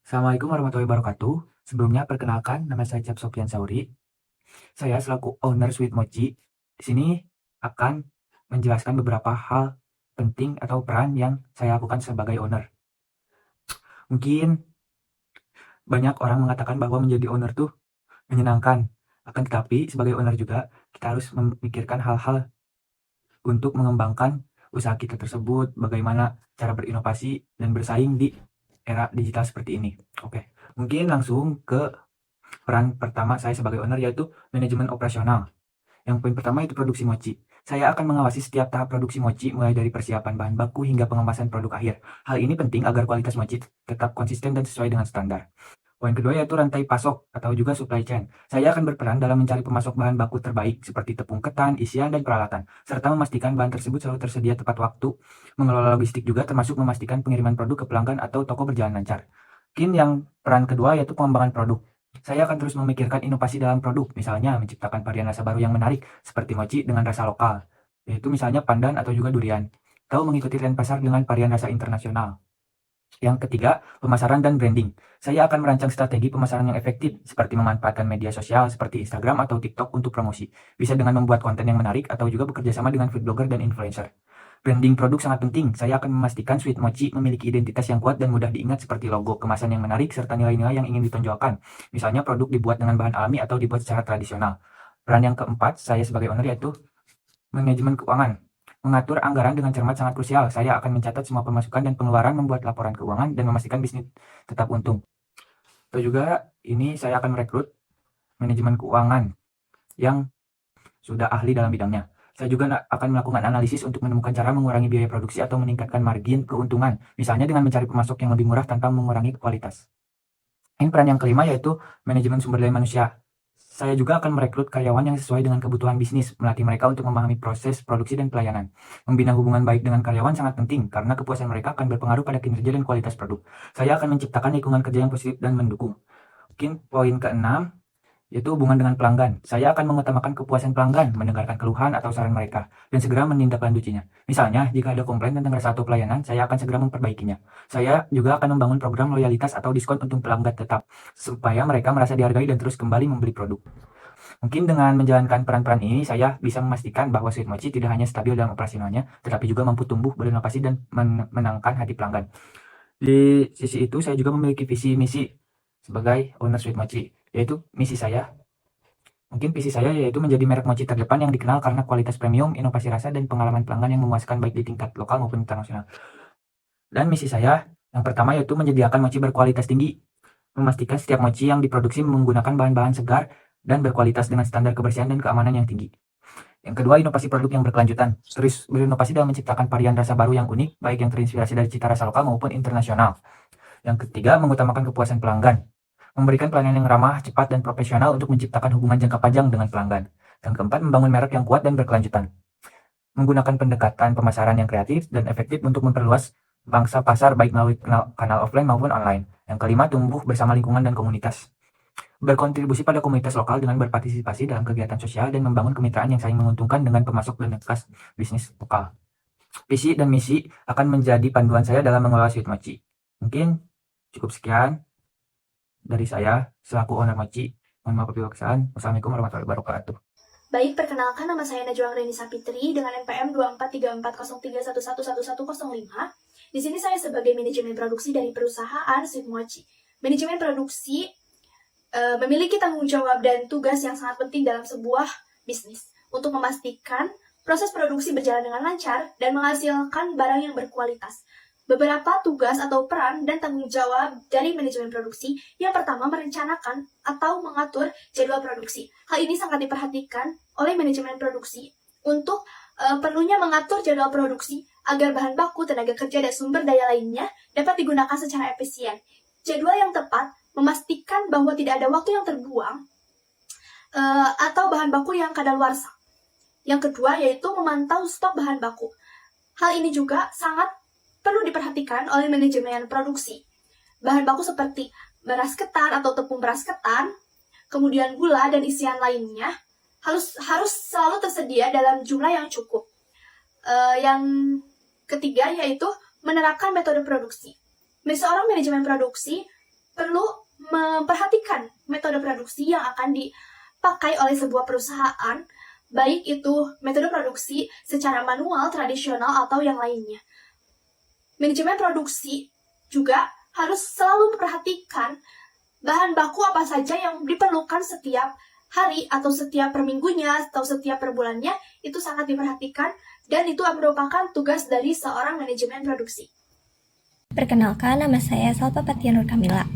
Assalamualaikum warahmatullahi wabarakatuh. Sebelumnya perkenalkan, nama saya Cap Sofian Sauri. Saya selaku owner Sweet Mochi di sini akan menjelaskan beberapa hal penting atau peran yang saya lakukan sebagai owner. Mungkin banyak orang mengatakan bahwa menjadi owner tuh menyenangkan. Akan tetapi sebagai owner juga kita harus memikirkan hal-hal untuk mengembangkan usaha kita tersebut, bagaimana cara berinovasi dan bersaing di era digital seperti ini. Oke, mungkin langsung ke peran pertama saya sebagai owner, yaitu manajemen operasional. Yang poin pertama itu produksi mochi. Saya akan mengawasi setiap tahap produksi mochi, mulai dari persiapan bahan baku hingga pengemasan produk akhir. Hal ini penting agar kualitas mochi tetap konsisten dan sesuai dengan standar. Poin kedua yaitu rantai pasok atau juga supply chain. Saya akan berperan dalam mencari pemasok bahan baku terbaik seperti tepung ketan, isian, dan peralatan, serta memastikan bahan tersebut selalu tersedia tepat waktu. Mengelola logistik juga termasuk memastikan pengiriman produk ke pelanggan atau toko berjalan lancar. Mungkin yang peran kedua yaitu pengembangan produk. Saya akan terus memikirkan inovasi dalam produk, misalnya menciptakan varian rasa baru yang menarik, seperti mochi dengan rasa lokal, yaitu misalnya pandan atau juga durian, atau mengikuti tren pasar dengan varian rasa internasional. Yang ketiga, pemasaran dan branding. Saya akan merancang strategi pemasaran yang efektif, seperti memanfaatkan media sosial seperti Instagram atau TikTok untuk promosi. Bisa dengan membuat konten yang menarik atau juga bekerja sama dengan food blogger dan influencer. Branding produk sangat penting. Saya akan memastikan Sweet Mochi memiliki identitas yang kuat dan mudah diingat seperti logo, kemasan yang menarik, serta nilai-nilai yang ingin ditonjolkan. Misalnya produk dibuat dengan bahan alami atau dibuat secara tradisional. Peran yang keempat, saya sebagai owner yaitu manajemen keuangan. Mengatur anggaran dengan cermat sangat krusial. Saya akan mencatat semua pemasukan dan pengeluaran, membuat laporan keuangan, dan memastikan bisnis tetap untung. Atau juga ini saya akan merekrut manajemen keuangan yang sudah ahli dalam bidangnya. Saya juga akan melakukan analisis untuk menemukan cara mengurangi biaya produksi atau meningkatkan margin keuntungan, misalnya dengan mencari pemasok yang lebih murah tanpa mengurangi kualitas. Ini peran yang kelima yaitu manajemen sumber daya manusia. Saya juga akan merekrut karyawan yang sesuai dengan kebutuhan bisnis, melatih mereka untuk memahami proses produksi dan pelayanan. Membina hubungan baik dengan karyawan sangat penting, karena kepuasan mereka akan berpengaruh pada kinerja dan kualitas produk. Saya akan menciptakan lingkungan kerja yang positif dan mendukung. Mungkin poin keenam, yaitu hubungan dengan pelanggan. Saya akan mengutamakan kepuasan pelanggan, mendengarkan keluhan atau saran mereka, dan segera menindaklanjutinya. Misalnya, jika ada komplain tentang rasa atau pelayanan, saya akan segera memperbaikinya. Saya juga akan membangun program loyalitas atau diskon untuk pelanggan tetap, supaya mereka merasa dihargai dan terus kembali membeli produk. Mungkin dengan menjalankan peran-peran ini, saya bisa memastikan bahwa Sweet Mochi tidak hanya stabil dalam operasionalnya, tetapi juga mampu tumbuh, berinovasi, dan menangkan hati pelanggan. Di sisi itu, saya juga memiliki visi misi sebagai owner Sweet Mochi, yaitu misi saya. Mungkin visi saya yaitu menjadi merek mochi terdepan yang dikenal karena kualitas premium, inovasi rasa, dan pengalaman pelanggan yang memuaskan baik di tingkat lokal maupun internasional. Dan misi saya yang pertama yaitu menyediakan mochi berkualitas tinggi, memastikan setiap mochi yang diproduksi menggunakan bahan-bahan segar dan berkualitas dengan standar kebersihan dan keamanan yang tinggi. Yang kedua, inovasi produk yang berkelanjutan. Terus berinovasi dalam menciptakan varian rasa baru yang unik, baik yang terinspirasi dari cita rasa lokal maupun internasional. Yang ketiga, mengutamakan kepuasan pelanggan. Memberikan pelayanan yang ramah, cepat, dan profesional untuk menciptakan hubungan jangka panjang dengan pelanggan. Yang keempat, membangun merek yang kuat dan berkelanjutan. Menggunakan pendekatan pemasaran yang kreatif dan efektif untuk memperluas bangsa pasar baik melalui kanal offline maupun online. Yang kelima, tumbuh bersama lingkungan dan komunitas. Berkontribusi pada komunitas lokal dengan berpartisipasi dalam kegiatan sosial dan membangun kemitraan yang saling menguntungkan dengan pemasok dan bekas bisnis lokal. Visi dan misi akan menjadi panduan saya dalam mengelola Sweet Mochi. Mungkin cukup sekian dari saya selaku owner Mochi. Mohon maaf apabila kesalahan. Wassalamualaikum warahmatullahi wabarakatuh. Baik, perkenalkan nama saya Najwa Reni Sapitri dengan NPM 243403111105. Di sini saya sebagai manajemen produksi dari perusahaan Sweet Mochi. Manajemen produksi memiliki tanggung jawab dan tugas yang sangat penting dalam sebuah bisnis untuk memastikan proses produksi berjalan dengan lancar dan menghasilkan barang yang berkualitas. Beberapa tugas atau peran dan tanggung jawab dari manajemen produksi. Yang pertama, merencanakan atau mengatur jadwal produksi. Hal ini sangat diperhatikan oleh manajemen produksi untuk perlunya mengatur jadwal produksi agar bahan baku, tenaga kerja, dan sumber daya lainnya dapat digunakan secara efisien. Jadwal yang tepat memastikan bahwa tidak ada waktu yang terbuang atau bahan baku yang kadaluarsa. Yang kedua yaitu memantau stok bahan baku. Hal ini juga sangat perlu diperhatikan oleh manajemen produksi. Bahan baku seperti beras ketan atau tepung beras ketan, kemudian gula dan isian lainnya harus selalu tersedia dalam jumlah yang cukup. Yang ketiga yaitu menerapkan metode produksi. Seorang manajemen produksi perlu memperhatikan metode produksi yang akan dipakai oleh sebuah perusahaan, baik itu metode produksi secara manual, tradisional, atau yang lainnya. Manajemen produksi juga harus selalu memperhatikan bahan baku apa saja yang diperlukan setiap hari atau setiap per minggunya atau setiap per bulannya, itu sangat diperhatikan dan itu merupakan tugas dari seorang manajemen produksi. Perkenalkan, nama saya Salpa Patia Nur Kamila.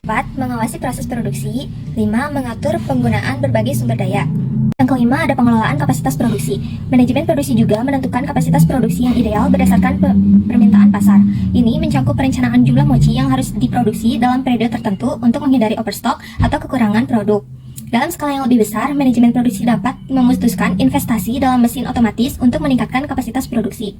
4. Mengawasi proses produksi. 5. Mengatur penggunaan berbagai sumber daya. Yang kelima, ada pengelolaan kapasitas produksi. Manajemen produksi juga menentukan kapasitas produksi yang ideal berdasarkan permintaan pasar. Ini mencakup perencanaan jumlah mochi yang harus diproduksi dalam periode tertentu untuk menghindari overstock atau kekurangan produk. Dalam skala yang lebih besar, manajemen produksi dapat memutuskan investasi dalam mesin otomatis untuk meningkatkan kapasitas produksi.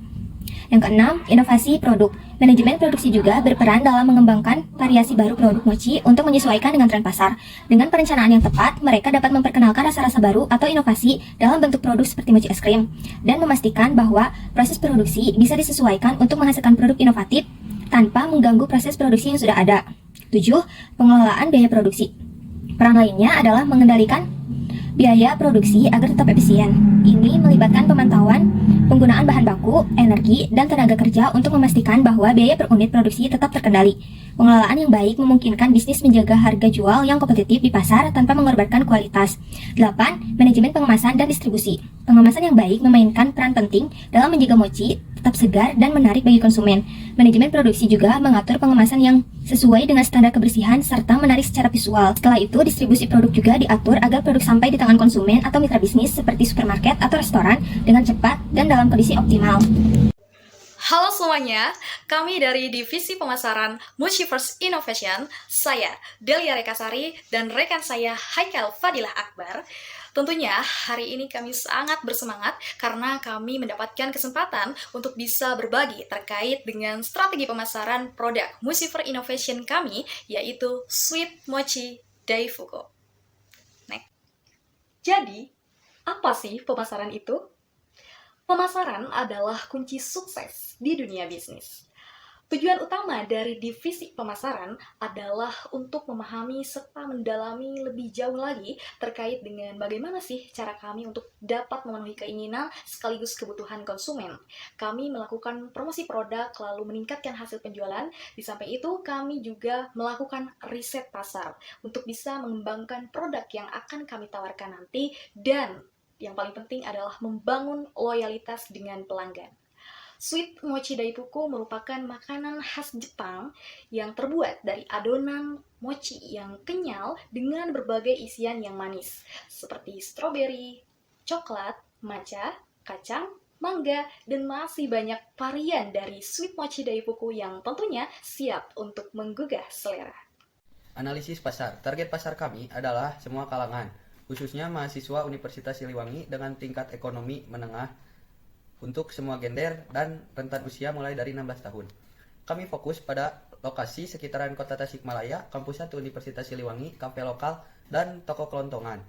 Yang keenam, inovasi produk. Manajemen produksi juga berperan dalam mengembangkan variasi baru produk mochi untuk menyesuaikan dengan tren pasar. Dengan perencanaan yang tepat, mereka dapat memperkenalkan rasa-rasa baru atau inovasi dalam bentuk produk seperti mochi es krim, dan memastikan bahwa proses produksi bisa disesuaikan untuk menghasilkan produk inovatif tanpa mengganggu proses produksi yang sudah ada. 7. Pengelolaan biaya produksi. Peran lainnya adalah mengendalikan biaya produksi agar tetap efisien. Ini melibatkan pemantauan penggunaan bahan baku, energi, dan tenaga kerja untuk memastikan bahwa biaya per unit produksi tetap terkendali. Pengelolaan yang baik memungkinkan bisnis menjaga harga jual yang kompetitif di pasar tanpa mengorbankan kualitas. 8. Manajemen pengemasan dan distribusi. Pengemasan yang baik memainkan peran penting dalam menjaga mochi tetap segar dan menarik bagi konsumen. Manajemen produksi juga mengatur pengemasan yang sesuai dengan standar kebersihan serta menarik secara visual. Setelah itu, distribusi produk juga diatur agar produk sampai di tangan konsumen atau mitra bisnis seperti supermarket atau restoran dengan cepat dan dalam kondisi optimal. Halo semuanya, kami dari Divisi Pemasaran Mochiverse Innovation, saya Delia Rekasari dan rekan saya Haikal Fadilah Akbar. Tentunya hari ini kami sangat bersemangat karena kami mendapatkan kesempatan untuk bisa berbagi terkait dengan strategi pemasaran produk Mochiverse Innovation kami, yaitu Sweet Mochi Daifuku. Next. Jadi, apa sih pemasaran itu? Pemasaran adalah kunci sukses di dunia bisnis. Tujuan utama dari divisi pemasaran adalah untuk memahami serta mendalami lebih jauh lagi terkait dengan bagaimana sih cara kami untuk dapat memenuhi keinginan sekaligus kebutuhan konsumen. Kami melakukan promosi produk lalu meningkatkan hasil penjualan. Di samping itu kami juga melakukan riset pasar untuk bisa mengembangkan produk yang akan kami tawarkan nanti, dan yang paling penting adalah membangun loyalitas dengan pelanggan. Sweet Mochi Daifuku merupakan makanan khas Jepang yang terbuat dari adonan mochi yang kenyal dengan berbagai isian yang manis, seperti stroberi, coklat, matcha, kacang, mangga, dan masih banyak varian dari Sweet Mochi Daifuku yang tentunya siap untuk menggugah selera. Analisis pasar. Target pasar kami adalah semua kalangan, khususnya mahasiswa Universitas Siliwangi dengan tingkat ekonomi menengah untuk semua gender dan rentan usia mulai dari 16 tahun. Kami fokus pada lokasi sekitaran Kota Tasikmalaya, Kampus 1 Universitas Siliwangi, kafe lokal, dan toko kelontongan,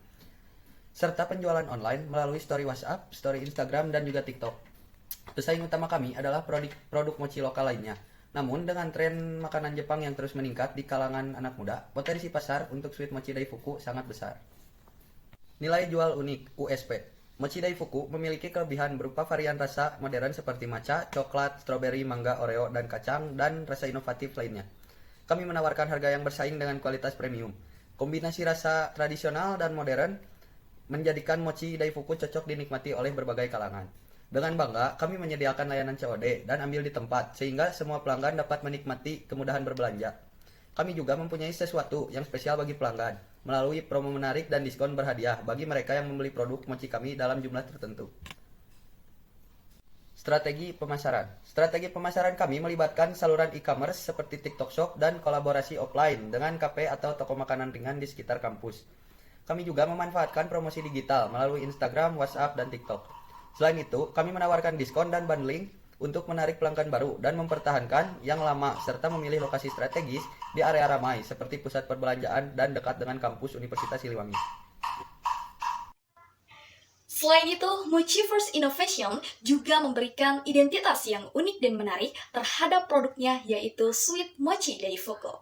serta penjualan online melalui story WhatsApp, story Instagram, dan juga TikTok. Pesaing utama kami adalah produk mochi lokal lainnya. Namun, dengan tren makanan Jepang yang terus meningkat di kalangan anak muda, potensi pasar untuk Sweet Mochi Daifuku sangat besar. Nilai jual unik (USP). Mochi Daifuku memiliki kelebihan berupa varian rasa modern seperti matcha, coklat, stroberi, mangga, oreo, dan kacang, dan rasa inovatif lainnya. Kami menawarkan harga yang bersaing dengan kualitas premium. Kombinasi rasa tradisional dan modern menjadikan Mochi Daifuku cocok dinikmati oleh berbagai kalangan. Dengan bangga, kami menyediakan layanan COD dan ambil di tempat, sehingga semua pelanggan dapat menikmati kemudahan berbelanja. Kami juga mempunyai sesuatu yang spesial bagi pelanggan, melalui promo menarik dan diskon berhadiah bagi mereka yang membeli produk mochi kami dalam jumlah tertentu. Strategi pemasaran. Strategi pemasaran kami melibatkan saluran e-commerce seperti TikTok Shop dan kolaborasi offline dengan kafe atau toko makanan ringan di sekitar kampus. Kami juga memanfaatkan promosi digital melalui Instagram, WhatsApp, dan TikTok. Selain itu, kami menawarkan diskon dan bundling untuk menarik pelanggan baru dan mempertahankan yang lama, serta memilih lokasi strategis di area ramai seperti pusat perbelanjaan dan dekat dengan kampus Universitas Siliwangi. Selain itu, Mochiverse Innovation juga memberikan identitas yang unik dan menarik terhadap produknya, yaitu Sweet Mochi Daifuku.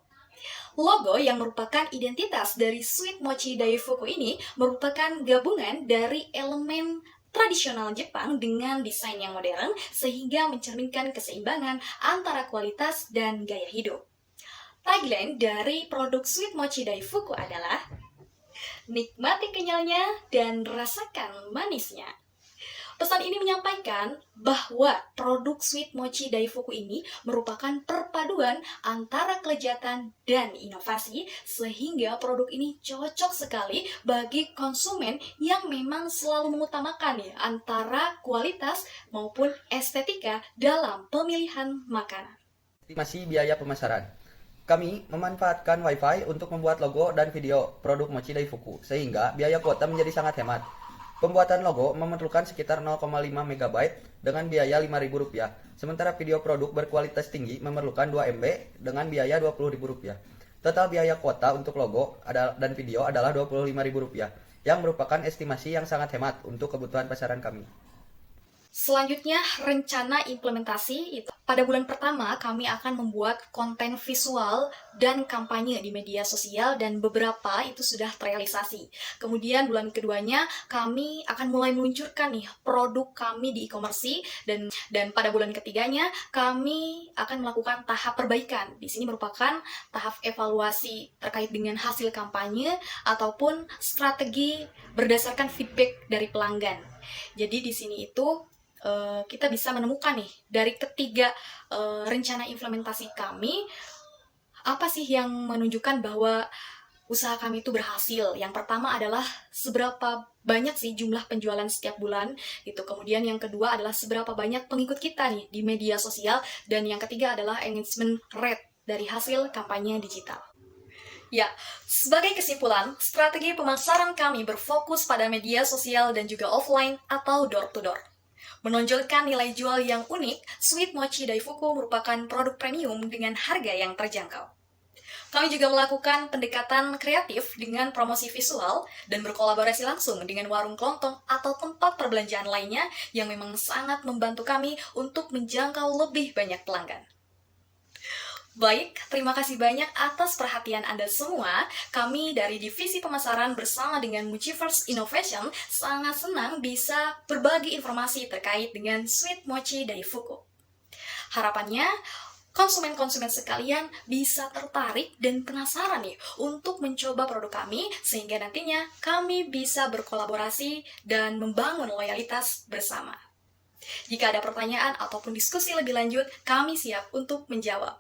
Logo yang merupakan identitas dari Sweet Mochi Daifuku ini merupakan gabungan dari elemen tradisional Jepang dengan desain yang modern sehingga mencerminkan keseimbangan antara kualitas dan gaya hidup. Tagline dari produk Sweet Mochi Daifuku adalah nikmati kenyalnya dan rasakan manisnya. Pesan ini menyampaikan bahwa produk Sweet Mochi Daifuku ini merupakan perpaduan antara kelezatan dan inovasi sehingga produk ini cocok sekali bagi konsumen yang memang selalu mengutamakan ya antara kualitas maupun estetika dalam pemilihan makanan. Estimasi biaya pemasaran. Kami memanfaatkan Wi-Fi untuk membuat logo dan video produk Mochi Daifuku, sehingga biaya kuota menjadi sangat hemat. Pembuatan logo memerlukan sekitar 0,5 MB dengan biaya Rp5.000, sementara video produk berkualitas tinggi memerlukan 2 MB dengan biaya Rp20.000. Total biaya kuota untuk logo dan video adalah Rp25.000, yang merupakan estimasi yang sangat hemat untuk kebutuhan pasaran kami. Selanjutnya, rencana implementasi itu. Pada bulan pertama, kami akan membuat konten visual dan kampanye di media sosial dan beberapa itu sudah terrealisasi. Kemudian bulan keduanya, kami akan mulai meluncurkan nih produk kami di e-commerce dan pada bulan ketiganya, kami akan melakukan tahap perbaikan. Di sini merupakan tahap evaluasi terkait dengan hasil kampanye ataupun strategi berdasarkan feedback dari pelanggan. Jadi di sini itu kita bisa menemukan nih dari ketiga rencana implementasi kami apa sih yang menunjukkan bahwa usaha kami itu berhasil. Yang pertama adalah seberapa banyak sih jumlah penjualan setiap bulan gitu. Kemudian yang kedua adalah seberapa banyak pengikut kita nih di media sosial, dan yang ketiga adalah engagement rate dari hasil kampanye digital. Ya, sebagai kesimpulan, strategi pemasaran kami berfokus pada media sosial dan juga offline atau door to door. Menonjolkan nilai jual yang unik, Sweet Mochi Daifuku merupakan produk premium dengan harga yang terjangkau. Kami juga melakukan pendekatan kreatif dengan promosi visual dan berkolaborasi langsung dengan warung kelontong atau tempat perbelanjaan lainnya yang memang sangat membantu kami untuk menjangkau lebih banyak pelanggan. Baik, terima kasih banyak atas perhatian Anda semua. Kami dari Divisi Pemasaran bersama dengan Mochiverse Innovation sangat senang bisa berbagi informasi terkait dengan Sweet Mochi Daifuku. Harapannya, konsumen-konsumen sekalian bisa tertarik dan penasaran nih untuk mencoba produk kami, sehingga nantinya kami bisa berkolaborasi dan membangun loyalitas bersama. Jika ada pertanyaan ataupun diskusi lebih lanjut, kami siap untuk menjawab.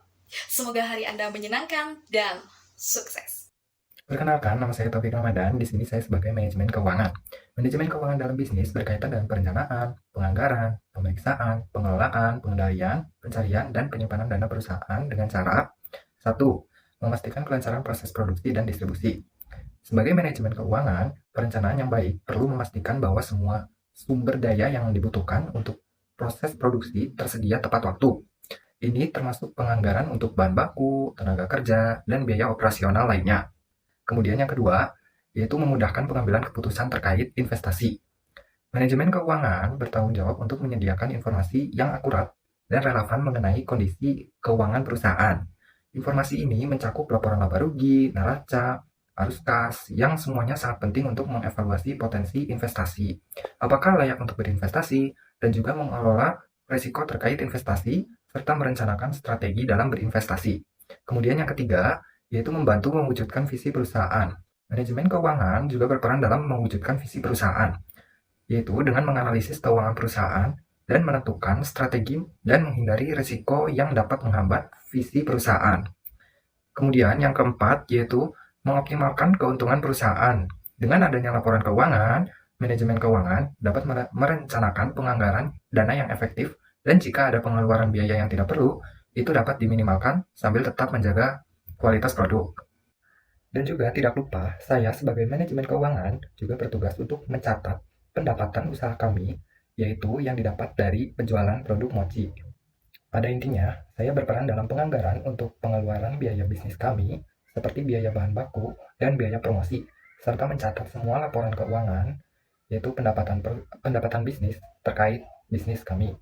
Semoga hari Anda menyenangkan dan sukses. Perkenalkan, nama saya Taufik Ramadan. Di sini saya sebagai manajemen keuangan. Manajemen keuangan dalam bisnis berkaitan dengan perencanaan, penganggaran, pemeriksaan, pengelolaan, pengendalian, pencarian, dan penyimpanan dana perusahaan dengan cara 1. Memastikan kelancaran proses produksi dan distribusi. Sebagai manajemen keuangan, perencanaan yang baik perlu memastikan bahwa semua sumber daya yang dibutuhkan untuk proses produksi tersedia tepat waktu. Ini termasuk penganggaran untuk bahan baku, tenaga kerja, dan biaya operasional lainnya. Kemudian yang kedua, yaitu memudahkan pengambilan keputusan terkait investasi. Manajemen keuangan bertanggung jawab untuk menyediakan informasi yang akurat dan relevan mengenai kondisi keuangan perusahaan. Informasi ini mencakup laporan laba rugi, neraca, arus kas, yang semuanya sangat penting untuk mengevaluasi potensi investasi. Apakah layak untuk berinvestasi, dan juga mengelola risiko terkait investasi, serta merencanakan strategi dalam berinvestasi. Kemudian yang ketiga, yaitu membantu mewujudkan visi perusahaan. Manajemen keuangan juga berperan dalam mewujudkan visi perusahaan, yaitu dengan menganalisis keuangan perusahaan dan menentukan strategi dan menghindari risiko yang dapat menghambat visi perusahaan. Kemudian yang keempat, yaitu mengoptimalkan keuntungan perusahaan. Dengan adanya laporan keuangan, manajemen keuangan dapat merencanakan penganggaran dana yang efektif, dan jika ada pengeluaran biaya yang tidak perlu, itu dapat diminimalkan sambil tetap menjaga kualitas produk. Dan juga tidak lupa, saya sebagai manajemen keuangan juga bertugas untuk mencatat pendapatan usaha kami, yaitu yang didapat dari penjualan produk mochi. Pada intinya, saya berperan dalam penganggaran untuk pengeluaran biaya bisnis kami, seperti biaya bahan baku dan biaya promosi, serta mencatat semua laporan keuangan, yaitu pendapatan bisnis terkait bisnis kami.